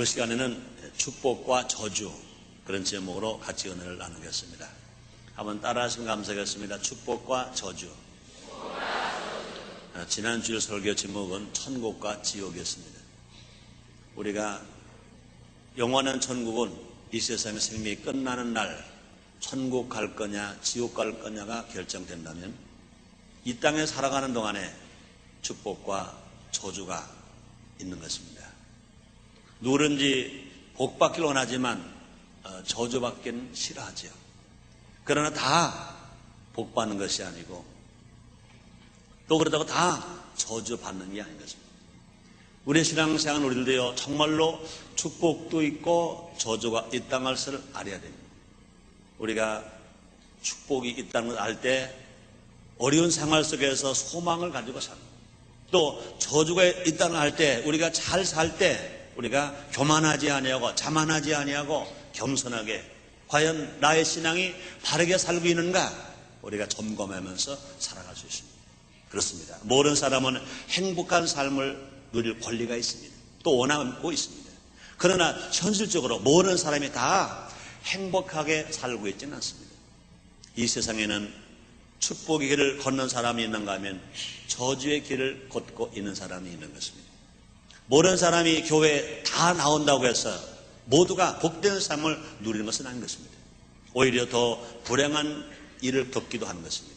오늘 시간에는 축복과 저주, 그런 제목으로 같이 은혜를 나누겠습니다. 한번 따라하시면 감사하겠습니다. 축복과 저주. 지난주일 설교 제목은 천국과 지옥이었습니다. 우리가 영원한 천국은 이 세상의 생명이 끝나는 날 천국 갈 거냐 지옥 갈 거냐가 결정된다면, 이 땅에 살아가는 동안에 축복과 저주가 있는 것입니다. 누구든지 복 받기를 원하지만 저주받기는 싫어하죠. 그러나 다 복 받는 것이 아니고, 또 그렇다고 다 저주받는 게 아닌 것입니다. 우리의 신앙생활 우리들도요, 정말로 축복도 있고 저주가 있다는 것을 알아야 됩니다. 우리가 축복이 있다는 걸 알 때 어려운 생활 속에서 소망을 가지고 삽니다. 또 저주가 있다는 걸 알 때, 우리가 잘 살 때 우리가 교만하지 아니하고 자만하지 아니하고 겸손하게 과연 나의 신앙이 바르게 살고 있는가 우리가 점검하면서 살아갈 수 있습니다. 그렇습니다. 모든 사람은 행복한 삶을 누릴 권리가 있습니다. 또 원하고 있습니다. 그러나 현실적으로 모든 사람이 다 행복하게 살고 있지는 않습니다. 이 세상에는 축복의 길을 걷는 사람이 있는가 하면 저주의 길을 걷고 있는 사람이 있는 것입니다. 모든 사람이 교회에 다 나온다고 해서 모두가 복된 삶을 누리는 것은 아닌 것입니다. 오히려 더 불행한 일을 겪기도 하는 것입니다.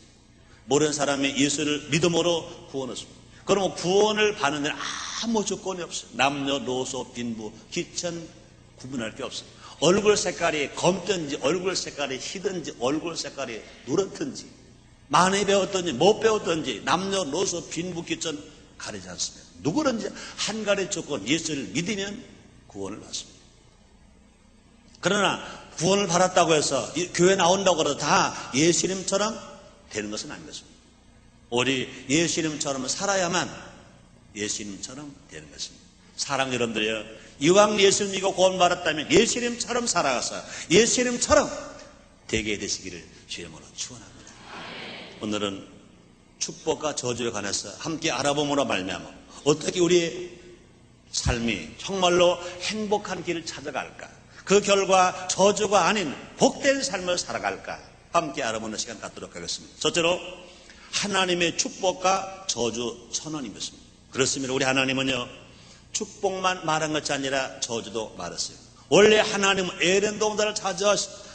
모든 사람이 예수를 믿음으로 구원을 얻습니다. 그러면 구원을 받는 데는 아무 조건이 없어요. 남녀노소 빈부 기천 구분할 게 없어요. 얼굴 색깔이 검든지 얼굴 색깔이 희든지 얼굴 색깔이 누렇든지 많이 배웠든지 못 배웠든지 남녀노소 빈부 기천 가리지 않습니다. 누구든지 한 가지 조건, 예수를 믿으면 구원을 받습니다. 그러나 구원을 받았다고 해서 교회 나온다고 해서 다 예수님처럼 되는 것은 아닌 것입니다. 우리 예수님처럼 살아야만 예수님처럼 되는 것입니다. 사랑 여러분들이요, 이왕 예수를 믿고 구원받았다면 예수님처럼 살아가서 예수님처럼 되게 되시기를 주의 이름으로 축원합니다. 오늘은 축복과 저주에 관해서 함께 알아봄으로 말미암아 어떻게 우리의 삶이 정말로 행복한 길을 찾아갈까, 그 결과 저주가 아닌 복된 삶을 살아갈까 함께 알아보는 시간 갖도록 하겠습니다. 첫째로 하나님의 축복과 저주 선언인 것입니다. 그렇습니다. 우리 하나님은요, 축복만 말한 것이 아니라 저주도 말했어요. 원래 하나님은 에덴 동산을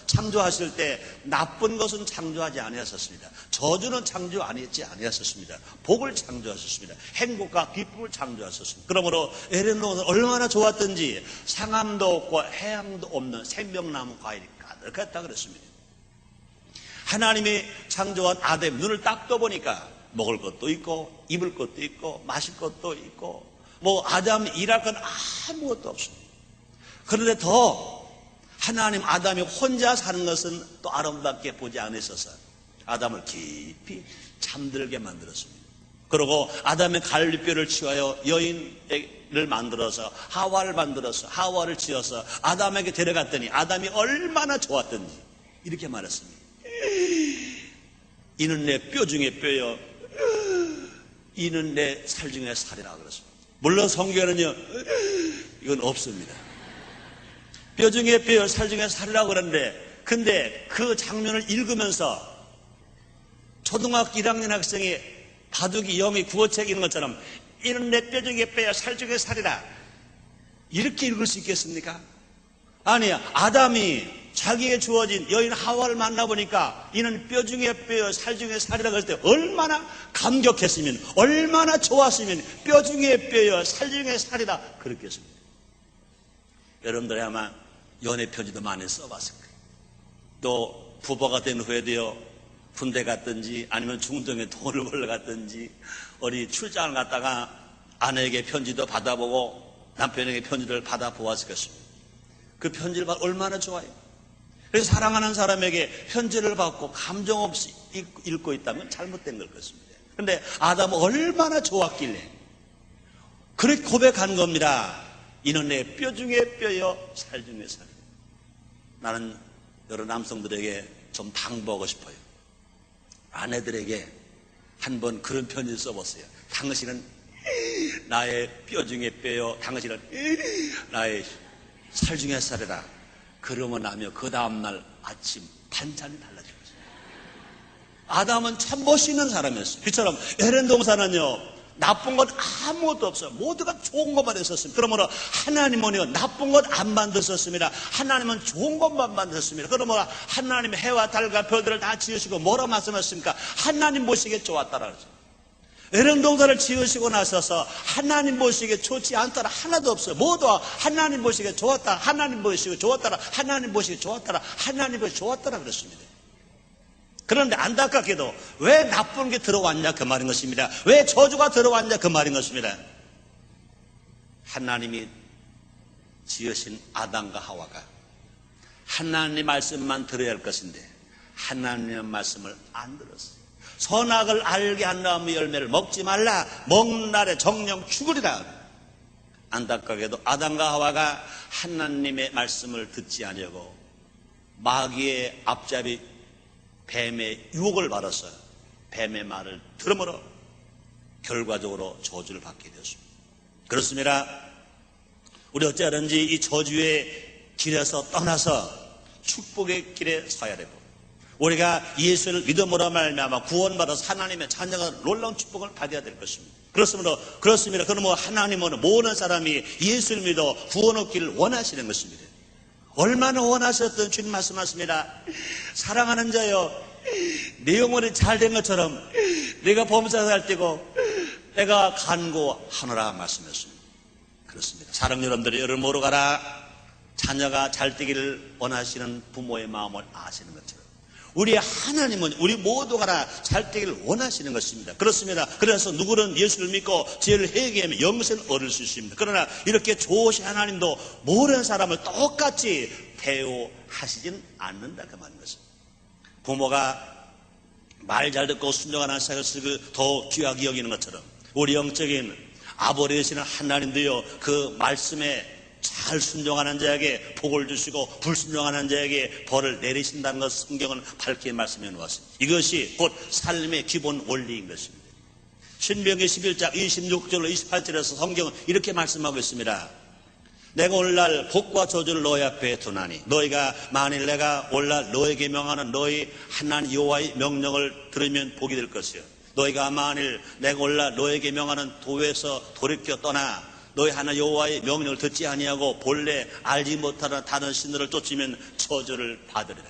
창조하실 때 나쁜 것은 창조하지 아니하셨습니다. 저주는 창조 아니하셨습니다. 복을 창조하셨습니다. 행복과 기쁨을 창조하셨습니다. 그러므로 에덴 동산 얼마나 좋았던지 상함도 없고 해양도 없는 생명나무 과일이 가득했다 그랬습니다. 하나님이 창조한 아담 눈을 딱 떠보니까 먹을 것도 있고 입을 것도 있고 마실 것도 있고 뭐 아담이 일할 건 아무것도 없습니다. 그런데 더 하나님 아담이 혼자 사는 것은 또 아름답게 보지 않으셔서 아담을 깊이 잠들게 만들었습니다. 그리고 아담의 갈비뼈를 치하여 여인을 만들어서 하와를 만들어서 하와를 지어서 아담에게 데려갔더니 아담이 얼마나 좋았던지 이렇게 말했습니다. 이는 내 뼈 중에 뼈여 이는 내 살 중에 살이라 그랬습니다. 물론 성경에는요 이건 없습니다. 뼈 중에 뼈여 살 중에 살이라고 그러는데, 근데 그 장면을 읽으면서 초등학교 1학년 학생이 바둑이 영이 국어책 읽는 것처럼 이는 내 뼈 중에 뼈여 살 중에 살이라 이렇게 읽을 수 있겠습니까? 아니야. 아담이 자기에게 주어진 여인 하와를 만나보니까 이는 뼈 중에 뼈여 살 중에 살이라고 했을 때 얼마나 감격했으면, 얼마나 좋았으면 뼈 중에 뼈여 살 중에 살이다 그렇게 했습니다. 여러분들이 아마 연애 편지도 많이 써봤을 거예요. 또 부부가 된 후에도요, 군대 갔든지 아니면 중동에 돈을 벌러 갔든지 어디 출장을 갔다가 아내에게 편지도 받아보고 남편에게 편지를 받아보았을 것입니다. 그 편지를 받아 얼마나 좋아요. 그래서 사랑하는 사람에게 편지를 받고 감정 없이 읽고 있다면 잘못된 걸 것입니다. 그런데 아담은 얼마나 좋았길래 그렇게 고백한 겁니다. 이는 내 뼈 중에 뼈여 살 중에 살. 나는 여러 남성들에게 좀 당부하고 싶어요. 아내들에게 한번 그런 편지를 써보세요. 당신은 나의 뼈 중에 뼈여, 당신은 나의 살중에 살이라. 그러고 나며 그 다음날 아침 반찬이 달라진 것입니다. 아담은 참 멋있는 사람이었어요. 그처럼 에덴 동산은요, 나쁜 것 아무것도 없어요. 모두가 좋은 것만 했었습니다. 그러므로 하나님은요, 나쁜 것 안 만드셨습니다. 하나님은 좋은 것만 만드셨습니다. 그러므로 하나님이 해와 달과 별들을 다 지으시고 뭐라 말씀하셨습니까? 하나님 보시기에 좋았다라 그러죠. 에덴 동산을 지으시고 나서서 하나님 보시기에 좋지 않다라 하나도 없어요. 모두 하나님 보시기에 좋았다, 하나님 보시기에 좋았다라, 하나님 보시기에 좋았다라, 하나님 보시기에 좋았다라 그랬습니다. 그런데 안타깝게도 왜 나쁜 게 들어왔냐 그 말인 것입니다. 왜 저주가 들어왔냐 그 말인 것입니다. 하나님이 지으신 아담과 하와가 하나님의 말씀만 들어야 할 것인데 하나님의 말씀을 안 들었어요. 선악을 알게 한 나무의 열매를 먹지 말라. 먹는 날에 정령 죽으리라. 안타깝게도 아담과 하와가 하나님의 말씀을 듣지 아니하고 마귀의 앞잡이 뱀의 유혹을 받았어요. 뱀의 말을 들음으로 결과적으로 저주를 받게 되었습니다. 그렇습니다. 우리 어찌하든지 이 저주의 길에서 떠나서 축복의 길에 서야 되고, 우리가 예수를 믿음으로 말미암아 구원받아서 하나님의 자녀가 놀라운 축복을 받아야 될 것입니다. 그렇습니다. 그러므로 하나님은 모든 사람이 예수를 믿어 구원 얻기를 원하시는 것입니다. 얼마나 원하셨던 주님 말씀하십니다. 사랑하는 자여, 내 영혼이 잘된 것처럼 내가 범사살 때고 내가 간구하노라 말씀하셨습니다. 그렇습니다. 사랑 여러분들이 여러분 모르 가라. 자녀가 잘 되기를 원하시는 부모의 마음을 아시는 것처럼 우리 하나님은 우리 모두가 잘 되기를 원하시는 것입니다. 그렇습니다. 그래서 누구는 예수를 믿고 죄를 회개하면 영생을 얻을 수 있습니다. 그러나 이렇게 좋으신 하나님도 모든 사람을 똑같이 대우하시진 않는다 그 말인 것입니다. 부모가 말 잘 듣고 순종하는 사역을 더 귀하게 여기는 것처럼 우리 영적인 아버지 되시는 하나님도요, 그 말씀에 잘 순종하는 자에게 복을 주시고 불순종하는 자에게 벌을 내리신다는 것 성경은 밝게 말씀해 놓았습니다. 이것이 곧 삶의 기본 원리인 것입니다. 신명기 11장 26절로 28절에서 성경은 이렇게 말씀하고 있습니다. 내가 오늘날 복과 저주를 너희 앞에 두나니 너희가 만일 내가 오늘날 너에게 명하는 너희 하나님 여호와의 명령을 들으면 복이 될 것이요, 너희가 만일 내가 오늘날 너에게 명하는 도에서 돌이켜 떠나 너희 하나 여호와의 명령을 듣지 아니하고 본래 알지 못하는 다른 신들을 쫓으면 저주를 받으리라.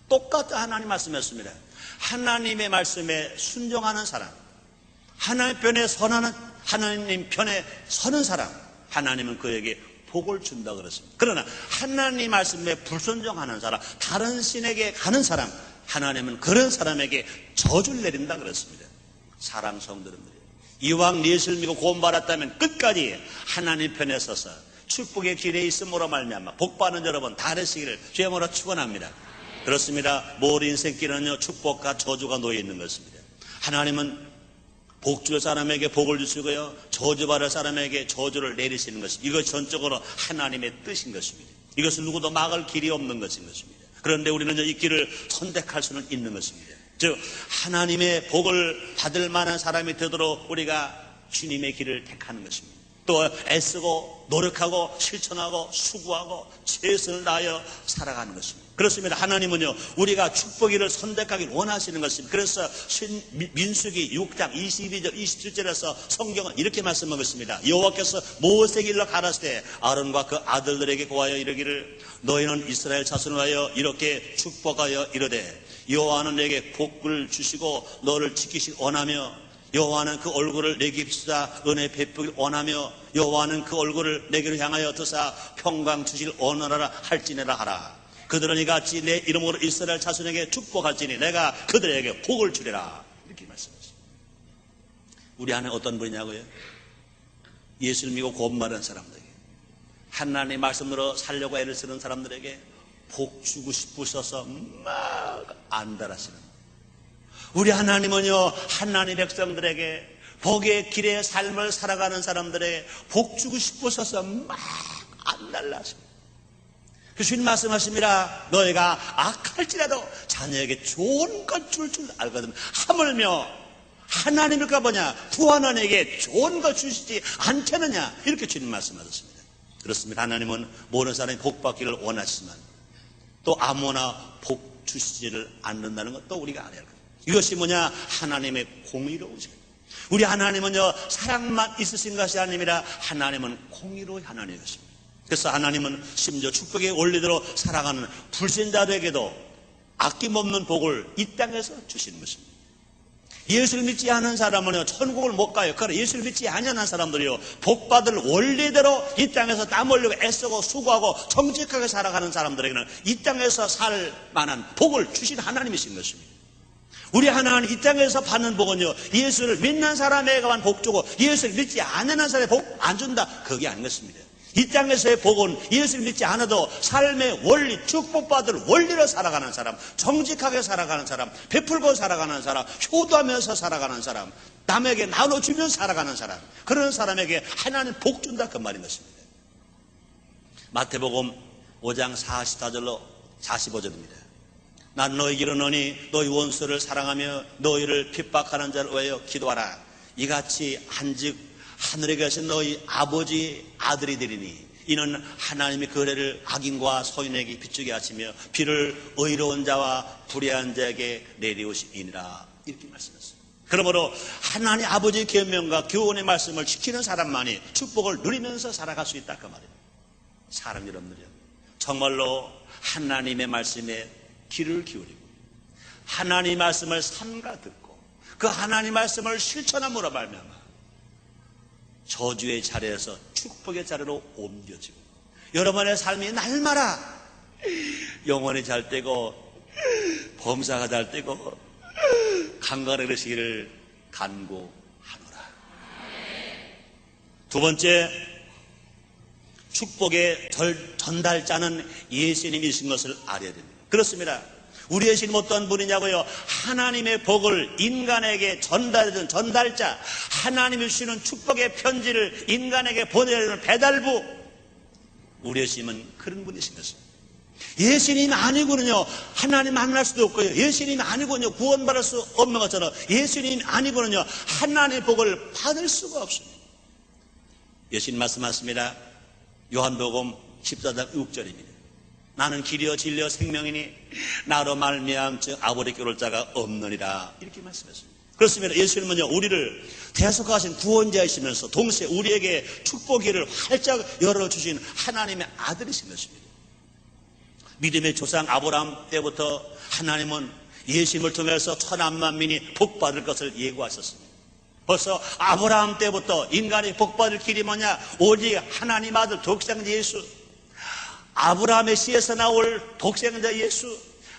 똑같은 하나님 말씀이었습니다. 하나님의 말씀에 순종하는 사람, 하나님 편에 선하는, 하나님 편에 서는 사람, 하나님은 그에게 복을 준다 그랬습니다. 그러나 하나님 말씀에 불순종하는 사람, 다른 신에게 가는 사람, 하나님은 그런 사람에게 저주를 내린다 그랬습니다. 사랑 성도님들, 이왕 예수를 믿고 구원받았다면 끝까지 하나님 편에 서서 축복의 길에 있음으로 말미암아 복받는 여러분 다 되시기를 주님으로 축원합니다. 그렇습니다. 모든 인생길은요, 축복과 저주가 놓여 있는 것입니다. 하나님은 복 줄 사람에게 복을 주시고요, 저주받을 사람에게 저주를 내리시는 것입니다. 이것이 전적으로 하나님의 뜻인 것입니다. 이것은 누구도 막을 길이 없는 것인 것입니다. 그런데 우리는 이 길을 선택할 수는 있는 것입니다. 즉 하나님의 복을 받을 만한 사람이 되도록 우리가 주님의 길을 택하는 것입니다. 또 애쓰고 노력하고 실천하고 수고하고 최선을 다하여 살아가는 것입니다. 그렇습니다. 하나님은요, 우리가 축복기를 선택하길 원하시는 것입니다. 그래서 민수기 6장 22절 27절에서 성경은 이렇게 말씀하고 있습니다. 여호와께서 모세에게 일러 가라사대 아론과 그 아들들에게 고하여 이르기를 너희는 이스라엘 자손을 하여 이렇게 축복하여 이르되 여호와는 내게 복을 주시고 너를 지키시길 원하며 여호와는 그 얼굴을 내게 비추사 은혜 베푸길 원하며 여호와는 그 얼굴을 내게로 향하여 드사 평강 주실 원하라 할지니라 하라. 그들은 이같이 내 이름으로 이스라엘 자손에게 축복할지니 내가 그들에게 복을 주리라. 이렇게 말씀하셨습니다. 우리 안에 어떤 분이냐고요? 예수를 믿고 구원받은 사람들에게, 하나님의 말씀으로 살려고 애를 쓰는 사람들에게 복 주고 싶으셔서 막 안달하시는, 우리 하나님은요, 하나님의 백성들에게 복의 길의 삶을 살아가는 사람들에게 복 주고 싶으셔서 막 안달나십니다. 그 주님 말씀하십니다. 너희가 악할지라도 자녀에게 좋은 것 줄 줄 알거든 하물며 하나님일까 보냐 구하는 에게 좋은 것 주시지 않겠느냐, 이렇게 주님 말씀하셨습니다. 그렇습니다. 하나님은 모든 사람이 복 받기를 원하시지만 또 아무나 복 주시지를 않는다는 것도 우리가 알아야 합니다. 이것이 뭐냐? 하나님의 공의로우신 거예요. 우리 하나님은요, 사랑만 있으신 것이 아니라 하나님은 공의로운 하나님이십니다. 그래서 하나님은 심지어 축복의 원리대로 살아가는 불신자들에게도 아낌없는 복을 이 땅에서 주시는 것입니다. 예수를 믿지 않은 사람은요, 천국을 못 가요. 그러나 예수를 믿지 않는 사람들이요, 복받을 원리대로 이 땅에서 땀 흘리고 애쓰고 수고하고 정직하게 살아가는 사람들에게는 이 땅에서 살 만한 복을 주신 하나님이신 것입니다. 우리 하나님 이 땅에서 받는 복은요, 예수를 믿는 사람에게만 복 주고 예수를 믿지 않는 사람에게 복 안 준다, 그게 아닌 것입니다. 이 땅에서의 복은 예수를 믿지 않아도 삶의 원리, 축복받을 원리로 살아가는 사람, 정직하게 살아가는 사람, 베풀고 살아가는 사람, 효도하면서 살아가는 사람, 남에게 나눠주면 살아가는 사람, 그런 사람에게 하나님 복 준다, 그 말인 것입니다. 마태복음 5장 44절로 45절입니다. 난 너희에게 이르노니 너희 원수를 사랑하며 너희를 핍박하는 자를 위하여 기도하라. 이같이 한즉 하늘에 계신 너희 아버지 아들이 되리니 이는 하나님이 그레를 악인과 소인에게 비추게 하시며 비를 의로운 자와 불의한 자에게 내리우시니라, 이렇게 말씀했습니다. 그러므로 하나님 아버지의 계명과 교훈의 말씀을 지키는 사람만이 축복을 누리면서 살아갈 수 있다, 그 말이에요. 사람 여러분들이요, 정말로 하나님의 말씀에 귀를 기울이고 하나님 말씀을 삼가 듣고 그 하나님 말씀을 실천함으로 말미암아 저주의 자리에서 축복의 자리로 옮겨지고 여러분의 삶이 날마다 영혼이 잘 되고 범사가 잘 되고 강건하게 되시기를 간구하노라. 두 번째, 축복의 전달자는 예수님이신 것을 알아야 됩니다. 그렇습니다. 우리 예수님 어떤 분이냐고요? 하나님의 복을 인간에게 전달해주는 전달자, 하나님이 주시는 축복의 편지를 인간에게 보내주는 배달부, 우리 예수님은 그런 분이신 것입니다. 예수님 아니고는요, 하나님 만날 수도 없고요, 예수님 아니고는요, 구원받을 수 없는 것처럼 예수님 아니고는요, 하나님의 복을 받을 수가 없습니다. 예수님 말씀하십니다. 요한복음 14장 6절입니다. 나는 길이요 진리요 생명이니 나로 말미암지 아버지께 오를 자가 없느니라, 이렇게 말씀했습니다. 그렇습니다. 예수님은요, 우리를 대속하신 구원자이시면서 동시에 우리에게 축복의 활짝 열어주신 하나님의 아들이신 것입니다. 믿음의 조상 아브라함 때부터 하나님은 예수님을 통해서 천만민이 복받을 것을 예고하셨습니다. 벌써 아브라함 때부터 인간이 복받을 길이 뭐냐? 오직 하나님 아들 독생자 예수, 아브라함의 씨에서 나올 독생자 예수,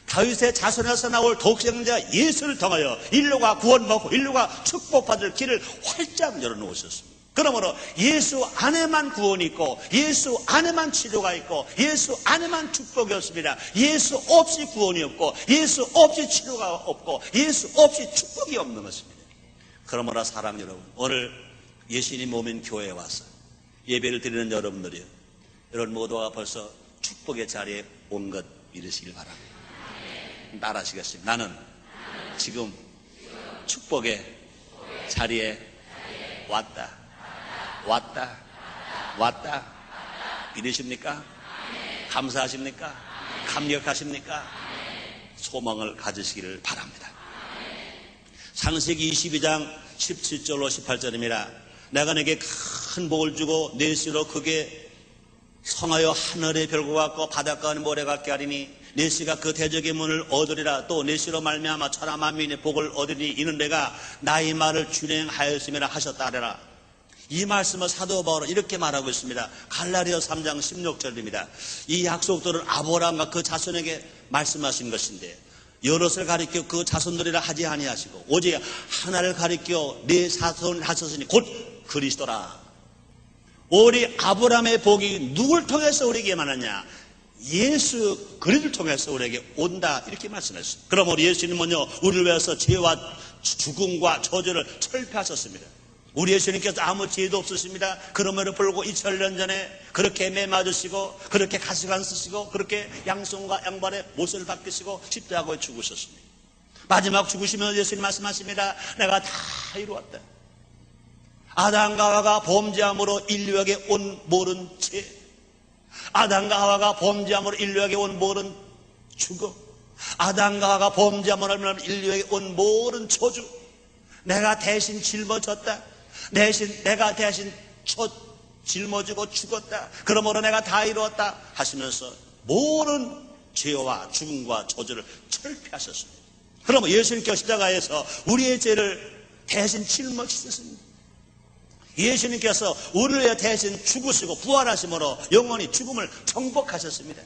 다윗의 자손에서 나올 독생자 예수를 통하여 인류가 구원받고 인류가 축복받을 길을 활짝 열어놓으셨습니다. 그러므로 예수 안에만 구원이 있고 예수 안에만 치료가 있고 예수 안에만 축복이 없습니다. 예수 없이 구원이 없고 예수 없이 치료가 없고 예수 없이 축복이 없는 것입니다. 그러므로 사랑 여러분, 오늘 예수님 몸인 교회에 와서 예배를 드리는 여러분들이요, 여러분 모두가 벌써 축복의 자리에 온 것 믿으시길 바랍니다. 따라하시겠습니다. 나는 지금 축복의 자리에 왔다. 믿으십니까? 감사하십니까? 감격하십니까? 소망을 가지시기를 바랍니다. 창세기 22장 17절로 18절입니다. 내가 내게 큰 복을 주고 내 씨로 크게 성하여 하늘의 별과 같고 바닷가의 모래 같게 하리니 내 씨가 그 대적의 문을 얻으리라. 또 내 씨로 말미암아 천하만민의 복을 얻으리니 이는 내가 나의 말을 준행하였음이라 하셨다 하리라. 이 말씀을 사도 바울은 이렇게 말하고 있습니다. 갈라디아 3장 16절입니다. 이 약속들은 아브라함과 그 자손에게 말씀하신 것인데 여럿을 가리켜 그 자손들이라 하지 아니하시고 오직 하나를 가리켜 네 자손을 하셨으니 곧 그리스도라. 우리 아브라함의 복이 누굴 통해서 우리에게 임하느냐? 예수 그리스도를 통해서 우리에게 온다, 이렇게 말씀했습니다. 그럼 우리 예수님은요, 우리를 위해서 죄와 죽음과 저주를 철폐하셨습니다. 우리 예수님께서 아무 죄도 없으십니다. 그럼에도 불구하고 2000년 전에 그렇게 매 맞으시고 그렇게 가시관 쓰시고 그렇게 양손과 양발에 못을 박히시고 십자가에 죽으셨습니다. 마지막 죽으시면서 예수님 말씀하십니다. 내가 다 이루었다. 아담과 하와가 범죄함으로 인류에게 온 모든 죄, 아담과 하와가 범죄함으로 인류에게 온 모든 죽음, 아담과 하와가 범죄함으로 인류에게 온 모든 저주, 내가 대신 짊어졌다. 내가 대신 짊어지고 죽었다. 그러므로 내가 다 이루었다 하시면서 모든 죄와 죽음과 저주를 철폐하셨습니다. 그러면 예수님께서 십자가에서 우리의 죄를 대신 짊어지셨습니다. 예수님께서 우리를 위해 대신 죽으시고 부활하심으로 영원히 죽음을 정복하셨습니다.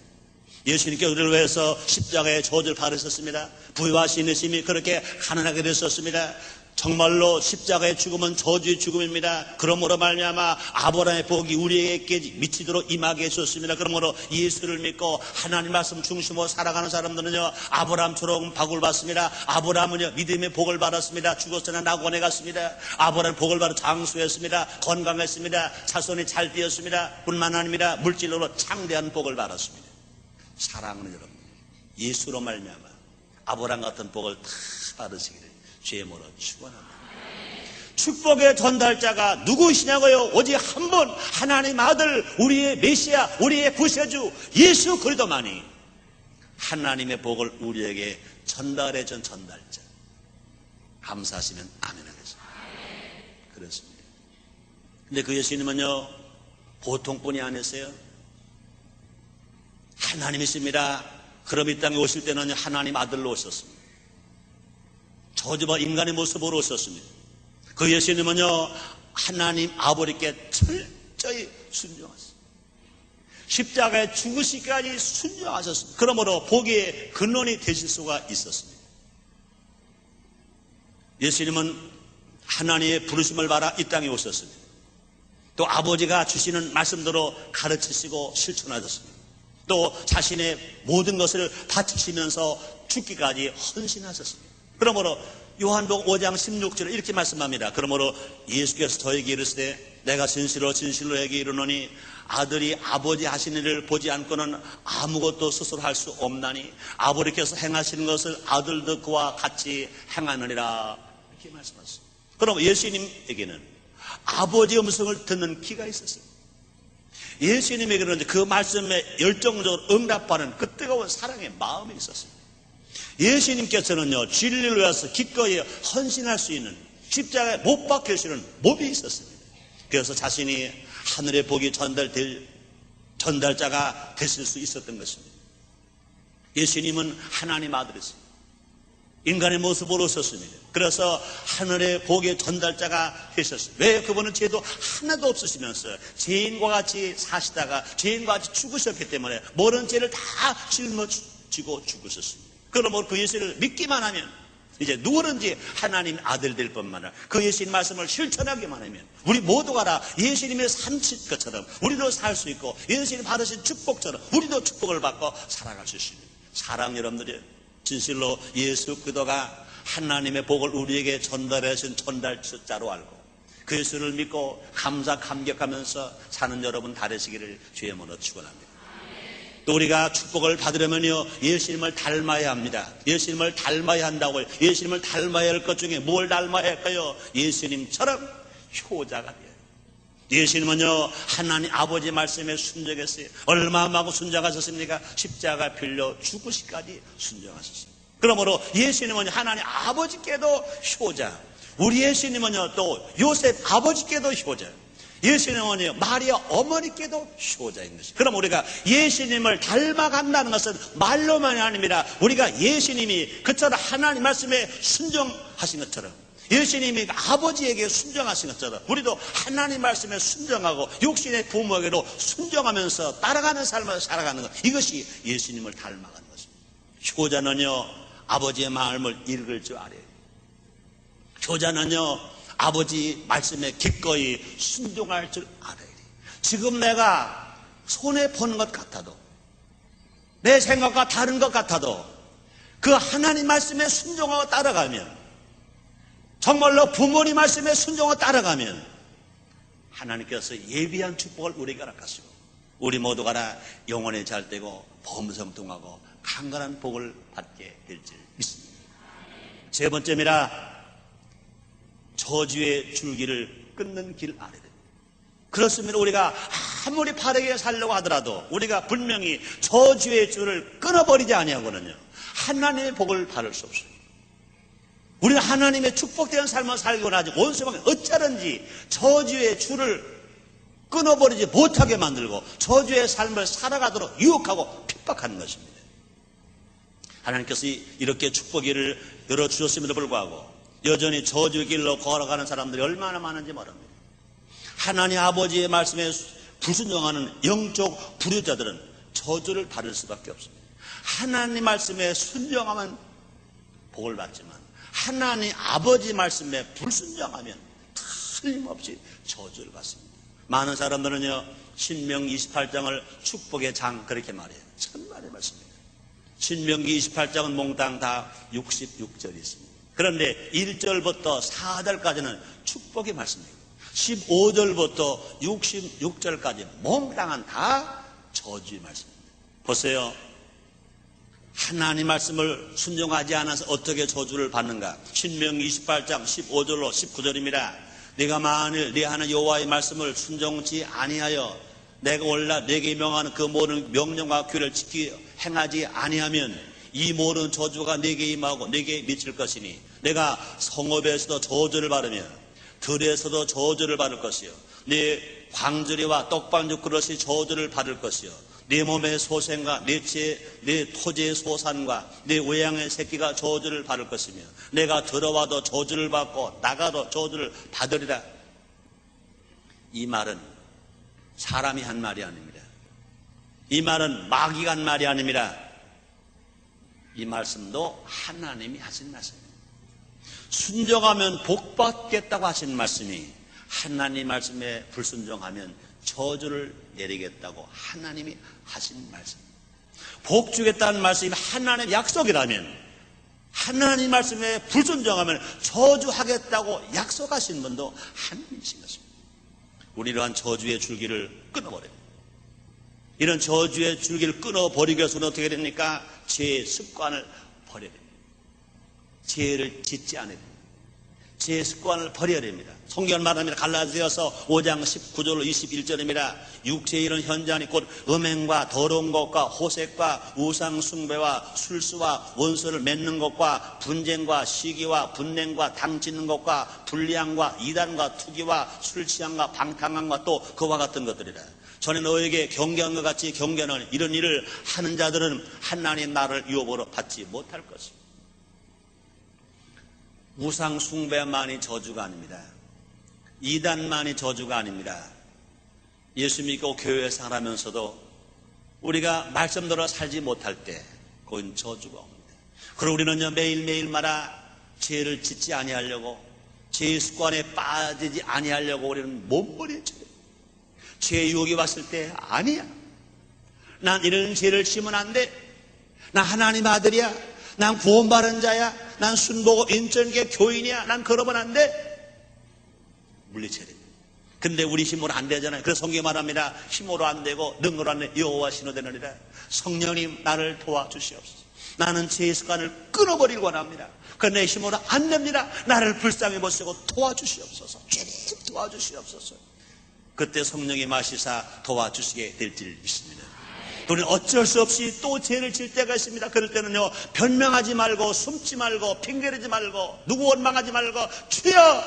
예수님께서 우리를 위해서 십자가의 저주를 받으셨습니다. 부유와 신으심이 그렇게 가난하게 되셨습니다. 정말로 십자가의 죽음은 저주의 죽음입니다. 그러므로 말미암아 아브라함의 복이 우리에게 미치도록 임하게 해주셨습니다. 그러므로 예수를 믿고 하나님 말씀 중심으로 살아가는 사람들은요, 아브라함처럼 복을 받습니다. 아브라함은요, 믿음의 복을 받았습니다. 죽었으나 낙원에 갔습니다. 아브라함 복을 받아 장수했습니다. 건강했습니다. 자손이 잘 되었습니다. 뿐만 아니라 물질로 창대한 복을 받았습니다. 사랑하는 여러분, 예수로 말미암아 아브라함 같은 복을 다 받으시기를 주의 이름으로 축원합니다. 축복의 전달자가 누구시냐고요? 오직 한 분, 하나님 아들, 우리의 메시아, 우리의 구세주 예수 그리스도만이 하나님의 복을 우리에게 전달해 준 전달자. 감사하시면 아멘 하겠습니다. 그렇습니다. 근데 그 예수님은요, 보통뿐이 아니었어요. 하나님이십니다. 그럼 이 땅에 오실 때는 하나님 아들로 오셨습니다. 저주와 인간의 모습으로 오셨습니다. 그 예수님은요, 하나님 아버지께 철저히 순종하셨습니다. 십자가에 죽으시기까지 순종하셨습니다. 그러므로 복의 근원이 되실 수가 있었습니다. 예수님은 하나님의 부르심을 받아 이 땅에 오셨습니다. 또 아버지가 주시는 말씀대로 가르치시고 실천하셨습니다. 또 자신의 모든 것을 바치시면서 죽기까지 헌신하셨습니다. 그러므로 요한복음 5장 16절에 이렇게 말씀합니다. 그러므로 예수께서 저에게 이르시되 내가 진실로 너에게 이르노니 아들이 아버지 하시는 일을 보지 않고는 아무것도 스스로 할 수 없나니 아버지께서 행하시는 것을 아들도 그와 같이 행하느니라, 이렇게 말씀하셨습니다. 그럼 예수님에게는 아버지의 음성을 듣는 귀가 있었어요. 예수님에게는 그 말씀에 열정적으로 응답하는 그 뜨거운 사랑의 마음이 있었습니다. 예수님께서는요, 진리를 위해서 기꺼이 헌신할 수 있는 십자가에 못 박히시는 몸이 있었습니다. 그래서 자신이 하늘의 복이 전달자가 됐을 수 있었던 것입니다. 예수님은 하나님 아들이었습니다. 인간의 모습으로 오셨습니다. 그래서 하늘의 복의 전달자가 되셨습니다. 왜? 그분은 죄도 하나도 없으시면서 죄인과 같이 사시다가 죄인과 같이 죽으셨기 때문에 모든 죄를 다 짊어지고 죽으셨습니다. 그러므로 그 예수를 믿기만 하면 이제 누구든지 하나님 아들 될 뿐만 아니라 그 예수님 말씀을 실천하기만 하면 우리 모두가 다 예수님의 삶칠 것처럼 우리도 살 수 있고 예수님 받으신 축복처럼 우리도 축복을 받고 살아갈 수 있습니다. 사랑 여러분들이 진실로 예수 그리스도가 하나님의 복을 우리에게 전달해 주신 전달자로 알고 그 예수를 믿고 감격하면서 사는 여러분 되시기를 주의 이름으로 축원합니다. 또 우리가 축복을 받으려면요, 예수님을 닮아야 합니다. 예수님을 닮아야 한다고요. 예수님을 닮아야 할 것 중에 뭘 닮아야 할까요? 예수님처럼 효자가 돼요. 예수님은요, 하나님 아버지 말씀에 순종했어요. 얼마나 순종하셨습니까? 십자가 빌려 죽으시까지 순종하셨습니다. 그러므로 예수님은 하나님 아버지께도 효자, 우리 예수님은요 또 요셉 아버지께도 효자, 예수님은 마리아 어머니께도 효자인 것입니다. 그럼 우리가 예수님을 닮아간다는 것은 말로만이 아닙니다. 우리가 예수님이 그처럼 하나님 말씀에 순종하신 것처럼, 예수님이 아버지에게 순종하신 것처럼 우리도 하나님 말씀에 순종하고 육신의 부모에게도 순종하면서 따라가는 삶을 살아가는 것, 이것이 예수님을 닮아가는 것입니다. 효자는요 아버지의 마음을 읽을 줄 알아요. 효자는요 아버지 말씀에 기꺼이 순종할 줄 알아야 돼. 지금 내가 손해보는 것 같아도, 내 생각과 다른 것 같아도 그 하나님 말씀에 순종하고 따라가면, 정말로 부모님 말씀에 순종하고 따라가면 하나님께서 예비한 축복을 우리에게 허락하시고 우리 모두가 다 영원히 잘되고 범성통하고 강건한 복을 받게 될 줄 믿습니다. 세 번째입니다. 저주의 줄기를 끊는 길 아래. 그렇습니다. 우리가 아무리 바르게 살려고 하더라도 우리가 분명히 저주의 줄을 끊어버리지 아니하고는요 하나님의 복을 받을 수 없어요. 우리는 하나님의 축복된 삶을 살고는 아직 원수방에 어쩌든지 저주의 줄을 끊어버리지 못하게 만들고 저주의 삶을 살아가도록 유혹하고 핍박하는 것입니다. 하나님께서 이렇게 축복을 열어주셨음에도 불구하고 여전히 저주의 길로 걸어가는 사람들이 얼마나 많은지 모릅니다. 하나님 아버지의 말씀에 불순종하는 영적 불효자들은 저주를 받을 수밖에 없습니다. 하나님 말씀에 순종하면 복을 받지만 하나님 아버지 말씀에 불순종하면 틀림없이 저주를 받습니다. 많은 사람들은요 신명기 28장을 축복의 장 그렇게 말해요. 천만의 말씀입니다. 신명기 28장은 몽땅 다 66절이 있습니다. 그런데 1절부터 4절까지는 축복의 말씀입니다. 15절부터 66절까지 몽땅은 다 저주의 말씀입니다. 보세요. 하나님 말씀을 순종하지 않아서 어떻게 저주를 받는가? 신명기 28장 15절로 19절입니다. 네가 만일 네 하나님 여호와의 말씀을 순종치 아니하여 내가 올라 네게 명하는 그 모든 명령과 규례를 지키 행하지 아니하면 이 모든 저주가 네게 임하고 네게 미칠 것이니 내가 성읍에서도 저주를 받으며 들에서도 저주를 받을 것이요 네 광주리와 떡반죽 그릇이 저주를 받을 것이요 네 몸의 소생과 네 토지의 소산과 네 외양의 새끼가 저주를 받을 것이며 내가 들어와도 저주를 받고 나가도 저주를 받으리라. 이 말은 사람이 한 말이 아닙니다. 이 말은 마귀가 한 말이 아닙니다. 이 말씀도 하나님이 하신 말씀입니다. 순종하면 복 받겠다고 하신 말씀이 하나님 말씀에 불순종하면 저주를 내리겠다고 하나님이 하신 말씀. 복 주겠다는 말씀이 하나님의 약속이라면 하나님 말씀에 불순종하면 저주하겠다고 약속하신 분도 하나님이신 것입니다. 우리는 이러한 저주의 줄기를 끊어버립니다. 이런 저주의 줄기를 끊어버리기 위해서는 어떻게 됩니까? 죄의 습관을 버려야 됩니다. 죄를 짓지 않아야 됩니다. 죄의 습관을 버려야 됩니다. 성경은 말합니다. 갈라디아서 5장 19절로 21절입니다. 육체의 이런 현장이 곧 음행과 더러운 것과 호색과 우상 숭배와 술수와 원수를 맺는 것과 분쟁과 시기와 분냉과 당치는 것과 불량과 이단과 투기와 술 취함과 방탕함과 또 그와 같은 것들이라. 전에 너에게 경계한 것 같이 경계하는 이런 일을 하는 자들은 하나님 나를 유업으로 받지 못할 것입니다. 우상 숭배만이 저주가 아닙니다. 이단만이 저주가 아닙니다. 예수 믿고 교회 생활하면서도 우리가 말씀대로 살지 못할 때 그건 저주가 옵니다. 그리고 우리는요 매일매일마다 죄를 짓지 아니하려고 죄의 습관에 빠지지 아니하려고 우리는 몸부림쳐요. 죄의 유혹이 왔을 때 아니야. 난 이런 죄를 지으면 안 돼. 난 하나님 아들이야. 난 구원받은 자야. 난 순복음 인천계 교인이야. 난 그러면 안 돼. 물리쳐야 됩니다. 근데 우리 힘으로 안 되잖아요. 그래서 성경이 말합니다. 힘으로 안 되고 능으로 안 돼. 여호와 신호되느니라. 성령님 나를 도와주시옵소서. 나는 죄의 습관을 끊어버리고 원합니다. 그런데 내 힘으로 안 됩니다. 나를 불쌍히 보시고 도와주시옵소서. 주님 도와주시옵소서. 그때 성령이 마시사 도와주시게 될 줄 믿습니다. 우리는 어쩔 수 없이 또 죄를 질 때가 있습니다. 그럴 때는요 변명하지 말고 숨지 말고 핑계대지 말고 누구 원망하지 말고 주여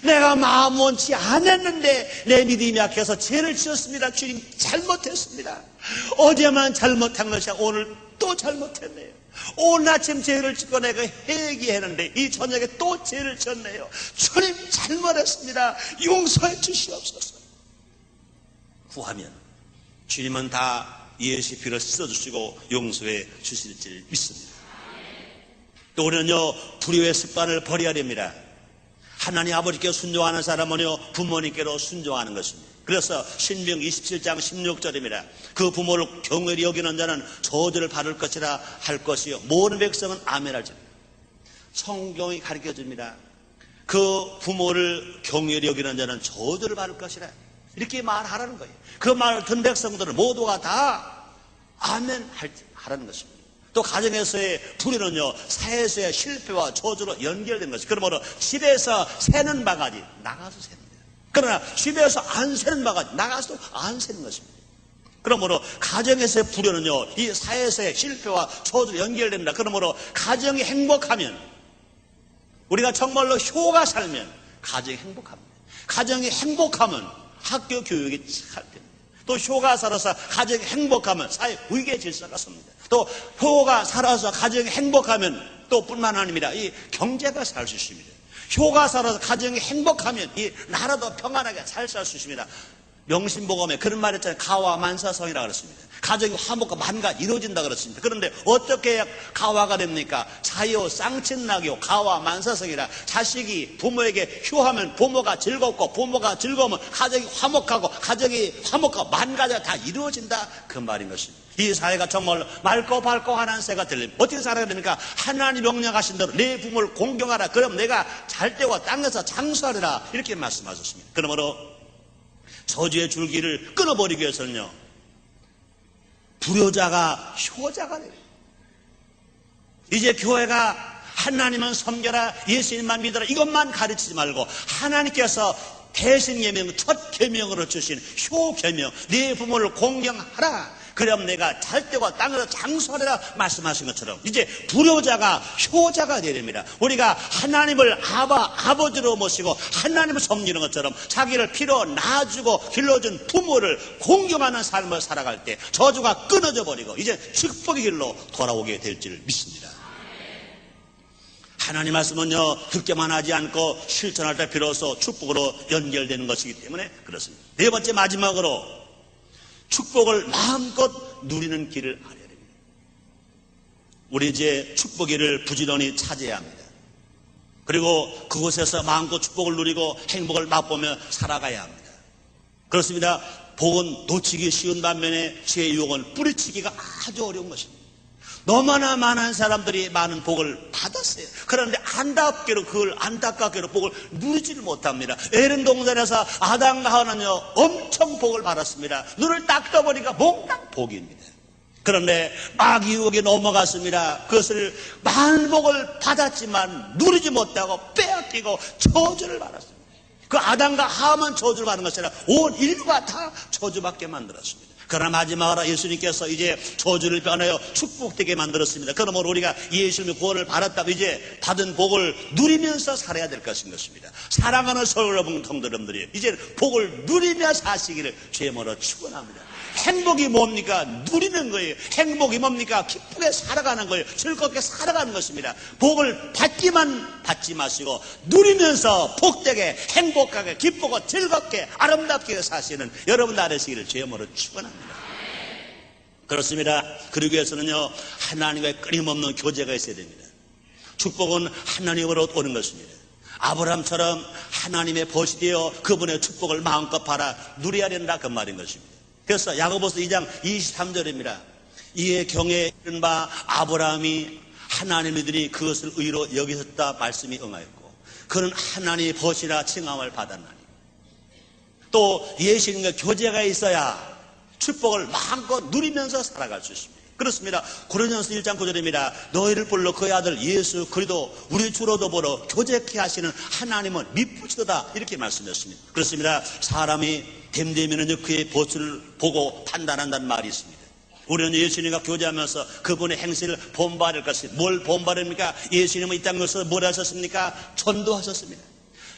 내가 마음 원치 않았는데 내 믿음이 약해서 죄를 지었습니다. 주님 잘못했습니다. 어제만 잘못한 것이 오늘 또 잘못했네요. 오늘 아침 죄를 짓고 내가 회개했는데 이 저녁에 또 죄를 지었네요. 주님 잘못했습니다. 용서해 주시옵소서. 구하면 주님은 다 예수의 피로 씻어주시고 용서해 주실 줄 믿습니다. 또 우리는요 불의의 습관을 버려야 됩니다. 하나님 아버지께 순종하는 사람은요 부모님께로 순종하는 것입니다. 그래서 신명 27장 16절입니다. 그 부모를 경외히 여기는 자는 저주를 받을 것이라 할 것이요 모든 백성은 아멘할지라. 성경이 가르쳐줍니다. 그 부모를 경외히 여기는 자는 저주를 받을 것이라 이렇게 말하라는 거예요. 그 말을 듣는 백성들은 모두가 다 아멘 하라는 것입니다. 또 가정에서의 불의는요 사회에서의 실패와 저주로 연결된 것이. 그러므로 집에서 새는 바가지 나가서 새는 거예요. 그러나 집에서 안 세는 바가 나가서도 안 세는 것입니다. 그러므로 가정에서의 불효는요, 이 사회에서의 실패와 저주로 연결된다. 그러므로 가정이 행복하면, 우리가 정말로 효가 살면 가정이 행복합니다. 가정이 행복하면 학교 교육이 잘 됩니다. 또 효가 살아서 가정이 행복하면 사회 위계 질서가 섭니다. 또 효가 살아서 가정이 행복하면 또 뿐만 아닙니다. 이 경제가 살 수 있습니다. 효가 살아서 가정이 행복하면 이 나라도 평안하게 잘 살 수 있습니다. 명심보감에 그런 말 했잖아요. 가와 만사성이라고 그랬습니다. 가정이 화목과 만가 이루어진다 그랬습니다. 그런데 어떻게 해야 가와가 됩니까? 자요 쌍친낙요 가와 만사성이라. 자식이 부모에게 효하면 부모가 즐겁고, 부모가 즐거우면 가정이 화목하고, 가정이 화목하고 만가가 다 이루어진다, 그 말인 것입니다. 이 사회가 정말 맑고 밝고 환한 새가 들리면 어떻게 살아야 됩니까? 하나님 명령하신 대로 내 부모를 공경하라. 그럼 내가 잘 때와 땅에서 장수하리라, 이렇게 말씀하셨습니다. 그러므로 저주의 줄기를 끊어버리기 위해서는요, 불효자가 효자가 돼요. 이제 교회가 하나님은 섬겨라, 예수님만 믿어라, 이것만 가르치지 말고 하나님께서 대신 계명, 첫 계명으로 주신 효 계명, 네 부모를 공경하라, 그럼 내가 잘 때와 땅에서 장수하리라 말씀하신 것처럼 이제 불효자가 효자가 되야 됩니다. 우리가 하나님을 아버지로 모시고 하나님을 섬기는 것처럼 자기를 피로 낳아주고 길러준 부모를 공경하는 삶을 살아갈 때 저주가 끊어져 버리고 이제 축복의 길로 돌아오게 될 줄 믿습니다. 하나님 말씀은요, 듣기만 하지 않고 실천할 때 비로소 축복으로 연결되는 것이기 때문에 그렇습니다. 네 번째, 마지막으로 축복을 마음껏 누리는 길을 알아야 됩니다. 우리 이제 축복의 길을 부지런히 찾아야 합니다. 그리고 그곳에서 마음껏 축복을 누리고 행복을 맛보며 살아가야 합니다. 그렇습니다. 복은 놓치기 쉬운 반면에 죄의 유혹은 뿌리치기가 아주 어려운 것입니다. 너무나 많은 사람들이 많은 복을 받았어요. 그런데 안타깝게도 복을 누리지를 못합니다. 에덴 동산에서 아담과 하와는요, 엄청 복을 받았습니다. 눈을 딱 떠보니까 몽땅 복입니다. 그런데 막 유혹에 넘어갔습니다. 그것을 많은 복을 받았지만 누리지 못하고 빼앗기고 저주를 받았습니다. 그 아담과 하와만 저주를 받는 것이 아니라 온 인류가 다 저주받게 만들었습니다. 그러나 마지막으로 예수님께서 이제 저주를 변하여 축복되게 만들었습니다. 그러므로 우리가 예수님의 구원을 받았다고 이제 받은 복을 누리면서 살아야 될 것인 것입니다. 사랑하는 서울 성도님들이 이제 복을 누리며 사시기를 주님으로 축원합니다. 행복이 뭡니까? 누리는 거예요. 행복이 뭡니까? 기쁘게 살아가는 거예요. 즐겁게 살아가는 것입니다. 복을 받기만 받지 마시고 누리면서 복되게 행복하게 기쁘고 즐겁게 아름답게 사시는 여러분 되시기를 주님으로 축원합니다. 그렇습니다. 그러기 위해서는요, 하나님과의 끊임없는 교제가 있어야 됩니다. 축복은 하나님으로 오는 것입니다. 아브라함처럼 하나님의 벗이 되어 그분의 축복을 마음껏 받아 누려야 된다, 그 말인 것입니다. 그래서 야고보서 2장 23절입니다. 이에 경에 이른 바 아브라함이 하나님의 들이 그것을 의로 여기셨다 말씀이 응하였고 그는 하나님의 벗이라 칭함을 받았나니. 또 예수님과 교제가 있어야 축복을 마음껏 누리면서 살아갈 수 있습니다. 그렇습니다. 고린도전서 1장 9절입니다. 너희를 불러 그의 아들 예수 그리스도 우리 주로 더불어 교제케 하시는 하나님은 미쁘시도다, 이렇게 말씀했습니다. 그렇습니다. 사람이 됨되면은요 그의 벗을 보고 판단한다는 말이 있습니다. 우리는 예수님과 교제하면서 그분의 행실을 본받을 것입니다. 뭘 본받습니까? 예수님은 이 땅에서 뭘 하셨습니까? 전도하셨습니다.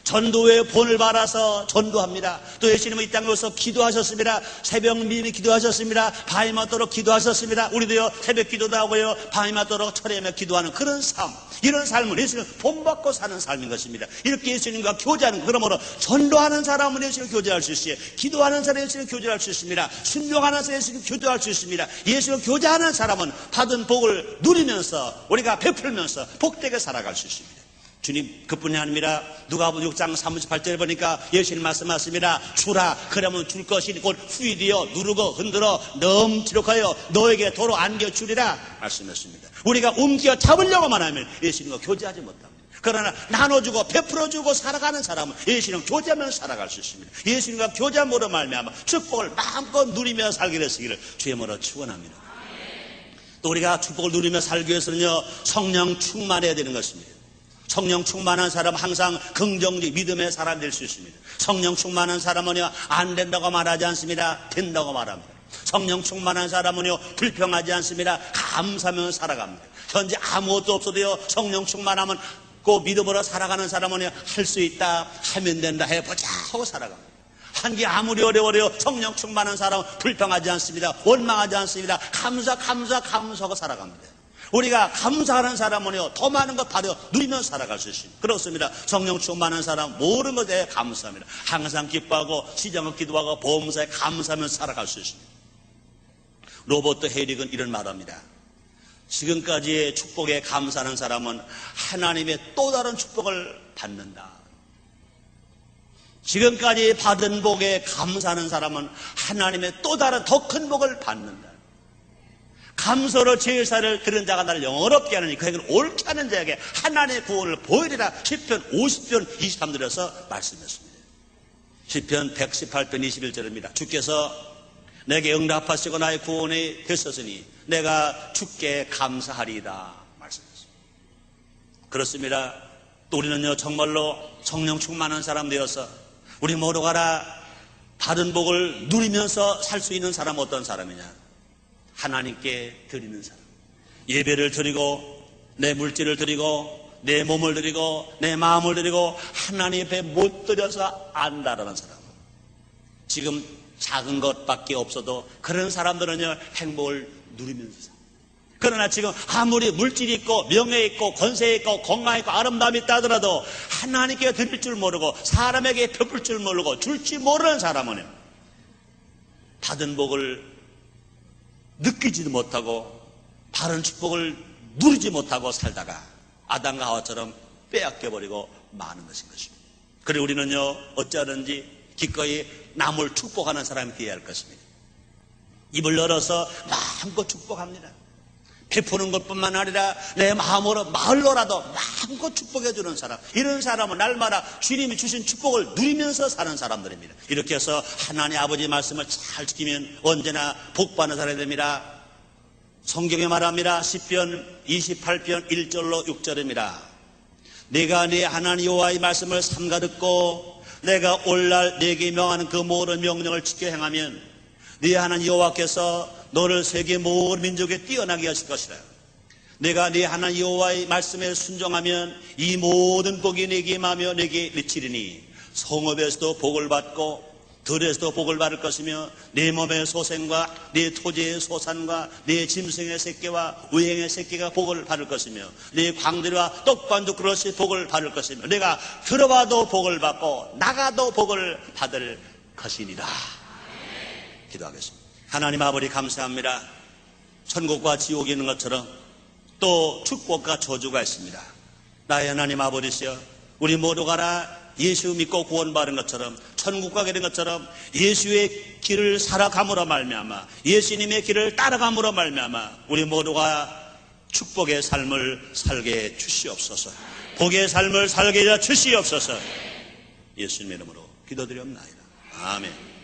전도의 본을 받아서 전도합니다. 또 예수님은 이 땅에 오셔서 기도하셨습니다. 새벽 미리 기도하셨습니다. 밤이 맞도록 기도하셨습니다. 우리도요 새벽 기도도 하고요 밤이 맞도록 철야며 기도하는 그런 삶, 이런 삶을 예수님은 본받고 사는 삶인 것입니다. 이렇게 예수님과 교제하는 것. 그러므로 전도하는 사람은 예수님 교제할 수 있어요. 기도하는 사람은 예수님 교제할 수 있습니다. 순종하는 사람은 예수님 교제할 수 있습니다. 예수님 교제하는 사람은 받은 복을 누리면서 우리가 베풀면서 복되게 살아갈 수 있습니다. 주님 그뿐이 아닙니다. 누가복음 6장 38절에 보니까 예수님 말씀하십니다. 주라 그러면 줄 것이니 곧 후이되어 누르고 흔들어 넘치도록 하여 너에게 도로 안겨주리라 말씀했습니다. 우리가 움켜 잡으려고만 하면 예수님과 교제하지 못합니다. 그러나 나눠주고 베풀어주고 살아가는 사람은 예수님과 교제하면서 살아갈 수 있습니다. 예수님과 교제함으로 말미암아 축복을 마음껏 누리며 살게 되시기를 주의 이름으로 축원합니다. 또 우리가 축복을 누리며 살기 위해서는요 성령 충만해야 되는 것입니다. 성령 충만한 사람은 항상 긍정적 믿음의 사람이 될 수 있습니다. 성령 충만한 사람은요, 안 된다고 말하지 않습니다. 된다고 말합니다. 성령 충만한 사람은요, 불평하지 않습니다. 감사하며 살아갑니다. 현재 아무것도 없어도요, 성령 충만하면 그 믿음으로 살아가는 사람은요, 할 수 있다, 하면 된다, 해보자 하고 살아갑니다. 한 게 아무리 어려워요, 성령 충만한 사람은 불평하지 않습니다. 원망하지 않습니다. 감사하고 살아갑니다. 우리가 감사하는 사람은요, 더 많은 것 받아 누리면서 살아갈 수 있습니다. 그렇습니다. 성령 충만한 사람 모든 것에 대해 감사합니다. 항상 기뻐하고 시장을 기도하고 보험사에 감사하면서 살아갈 수 있습니다. 로버트 헤릭은 이런 말합니다. 지금까지의 축복에 감사하는 사람은 하나님의 또 다른 축복을 받는다. 지금까지 받은 복에 감사하는 사람은 하나님의 또 다른 더 큰 복을 받는다. 감사로 제사를 드린 자가 나를 영어롭게 하느니 그에게는 옳게 하는 자에게 하나님의 구원을 보이리라. 시편 50편 23절에서 말씀했습니다. 시편 118편 21절입니다. 주께서 내게 응답하시고 나의 구원이 되셨으니 내가 주께 감사하리이다 말씀했습니다. 그렇습니다. 또 우리는요, 정말로 성령 충만한 사람 되어서 우리 모두가 받은 복을 누리면서 살 수 있는 사람은 어떤 사람이냐? 하나님께 드리는 사람. 예배를 드리고 내 물질을 드리고 내 몸을 드리고 내 마음을 드리고 하나님 앞에 못 드려서 안다라는 사람. 지금 작은 것밖에 없어도 그런 사람들은요, 행복을 누리면서 살아요. 그러나 지금 아무리 물질이 있고 명예 있고 권세 있고 건강 있고 아름다움이 있다 하더라도 하나님께 드릴 줄 모르고 사람에게 베풀 줄 모르고 줄지 모르는 사람은 받은 복을 느끼지도 못하고 바른 축복을 누리지 못하고 살다가 아담과 하와처럼 빼앗겨버리고 마는 것인 것입니다. 그리고 우리는요, 어찌하든지 기꺼이 남을 축복하는 사람이 되어야 할 것입니다. 입을 열어서 마음껏 축복합니다. 베푸는 것뿐만 아니라 내 마음으로 말로라도 마음껏 축복해 주는 사람, 이런 사람은 날마다 주님이 주신 축복을 누리면서 사는 사람들입니다. 이렇게 해서 하나님 아버지 말씀을 잘 지키면 언제나 복받는 사람이 됩니다. 성경에 말합니다. 시편 28편 1절로 6절입니다. 내가 네 하나님 여호와의 말씀을 삼가 듣고 내가 오늘날 네게 명하는 그 모든 명령을 지켜 행하면 네 하나님 여호와께서 너를 세계 모든 민족에 뛰어나게 하실 것이라. 내가 네 하나님 여호와의 말씀에 순종하면 이 모든 복이 네게 임하며 네게 미치리니 성읍에서도 복을 받고 들에서도 복을 받을 것이며 네 몸의 소생과 네 토지의 소산과 네 짐승의 새끼와 우행의 새끼가 복을 받을 것이며 네 광들이와 떡반죽 그릇이 복을 받을 것이며 내가 들어와도 복을 받고 나가도 복을 받을 것이니라. 기도하겠습니다. 하나님 아버지 감사합니다. 천국과 지옥이 있는 것처럼 또 축복과 저주가 있습니다. 나의 하나님 아버지시여, 우리 모두가 예수 믿고 구원받은 것처럼 천국 가게 된 것처럼 예수의 길을 살아감으로 말미암아 예수님의 길을 따라감으로 말미암아 우리 모두가 축복의 삶을 살게 주시옵소서. 복의 삶을 살게 해 주시옵소서. 예수님의 이름으로 기도드리옵나이다. 아멘.